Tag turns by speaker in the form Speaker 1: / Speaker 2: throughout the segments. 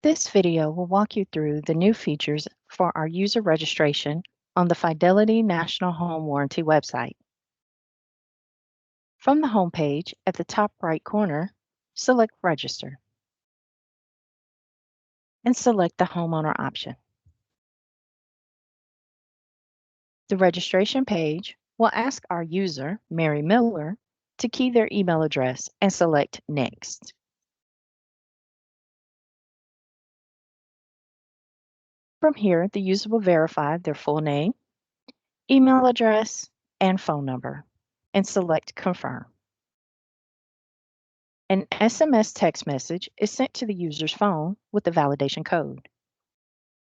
Speaker 1: This video will walk you through the new features for our user registration on the Fidelity National Home Warranty website. From the home page, at the top right corner, select Register and select the Homeowner option. The registration page will ask our user, Mary Miller, to key their email address and select Next. From here, the user will verify their full name, email address, and phone number, and select Confirm. An SMS text message is sent to the user's phone with the validation code.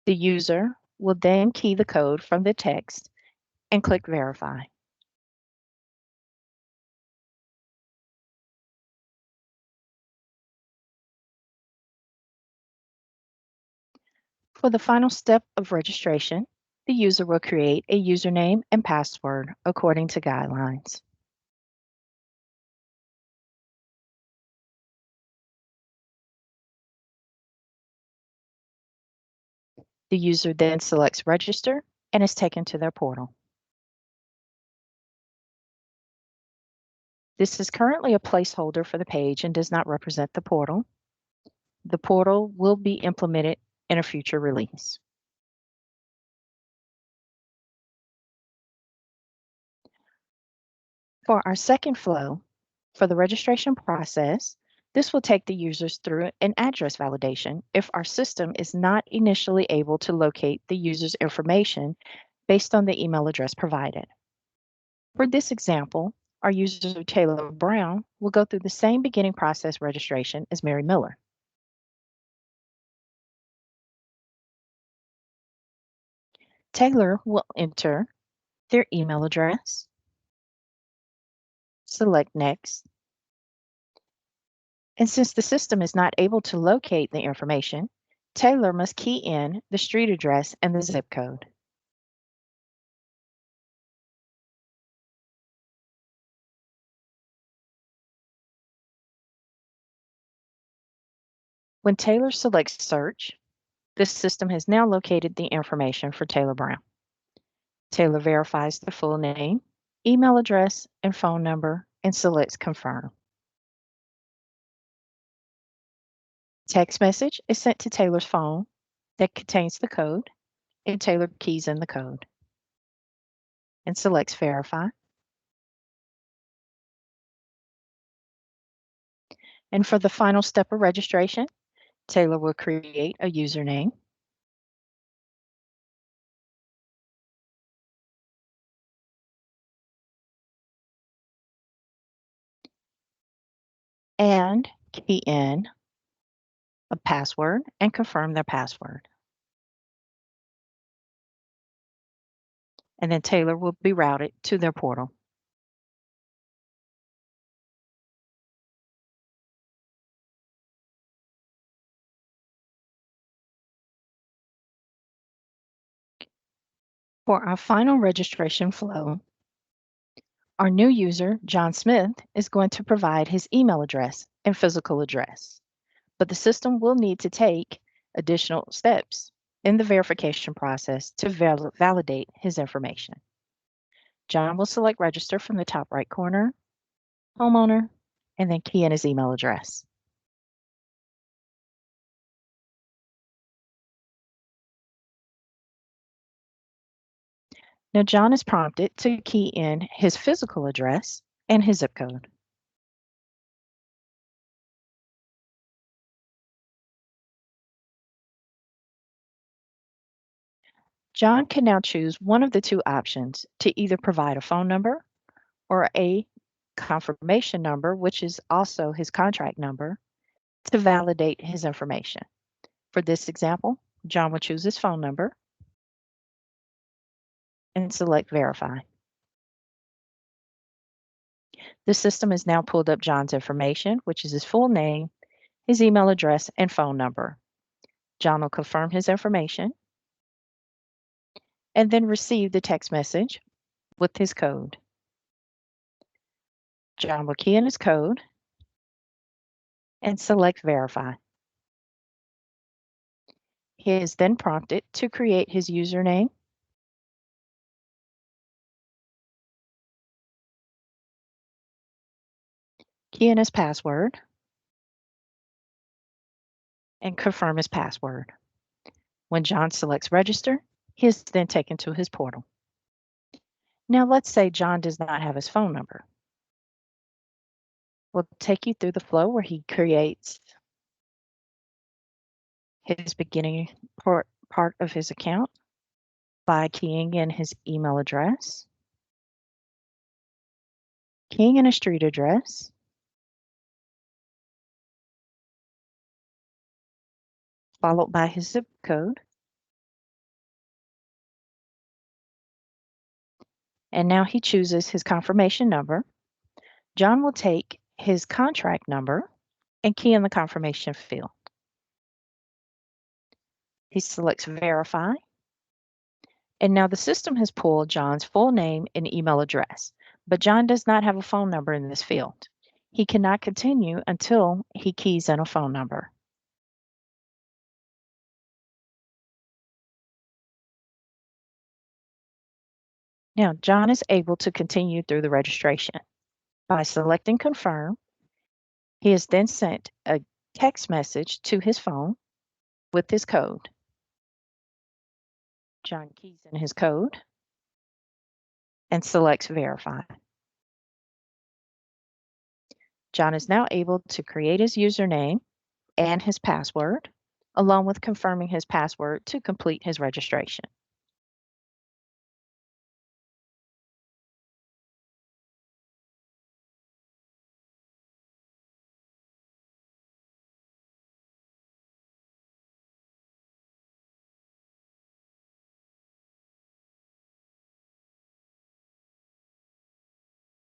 Speaker 1: The user will then key the code from the text and click Verify. For the final step of registration, the user will create a username and password according to guidelines. The user then selects Register and is taken to their portal. This is currently a placeholder for the page and does not represent the portal. The portal will be implemented in a future release. For our second flow, for the registration process, this will take the users through an address validation if our system is not initially able to locate the user's information based on the email address provided. For this example, our user Taylor Brown will go through the same beginning process registration as Mary Miller. Taylor will enter their email address, select Next, and since the system is not able to locate the information, Taylor must key in the street address and the zip code. When Taylor selects Search, the system has now located the information for Taylor Brown. Taylor verifies the full name, email address, and phone number and selects Confirm. Text message is sent to Taylor's phone that contains the code, and Taylor keys in the code and selects Verify. And for the final step of registration, Taylor will create a username, and key in a password and confirm their password. And then Taylor will be routed to their portal. For our final registration flow, our new user, John Smith, is going to provide his email address and physical address, but the system will need to take additional steps in the verification process to validate his information. John will select Register from the top right corner, Homeowner, and then key in his email address. Now, John is prompted to key in his physical address and his zip code. John can now choose one of the two options to either provide a phone number or a confirmation number, which is also his contract number, to validate his information. For this example, John will choose his phone number and select Verify. The system has now pulled up John's information, which is his full name, his email address, and phone number. John will confirm his information and then receive the text message with his code. John will key in his code and select Verify. He is then prompted to create his username, key in his password, and confirm his password. When John selects register, he is then taken to his portal. Now let's say John does not have his phone number. We'll take you through the flow where he creates his beginning part of his account by keying in his email address, keying in a street address, followed by his zip code, and now he chooses his confirmation number. John will take his contract number and key in the confirmation field. He selects verify, and now the system has pulled John's full name and email address, but John does not have a phone number in this field. He cannot continue until he keys in a phone number. Now, John is able to continue through the registration. By selecting confirm, he is then sent a text message to his phone with his code. John keys in his code and selects verify. John is now able to create his username and his password, along with confirming his password to complete his registration.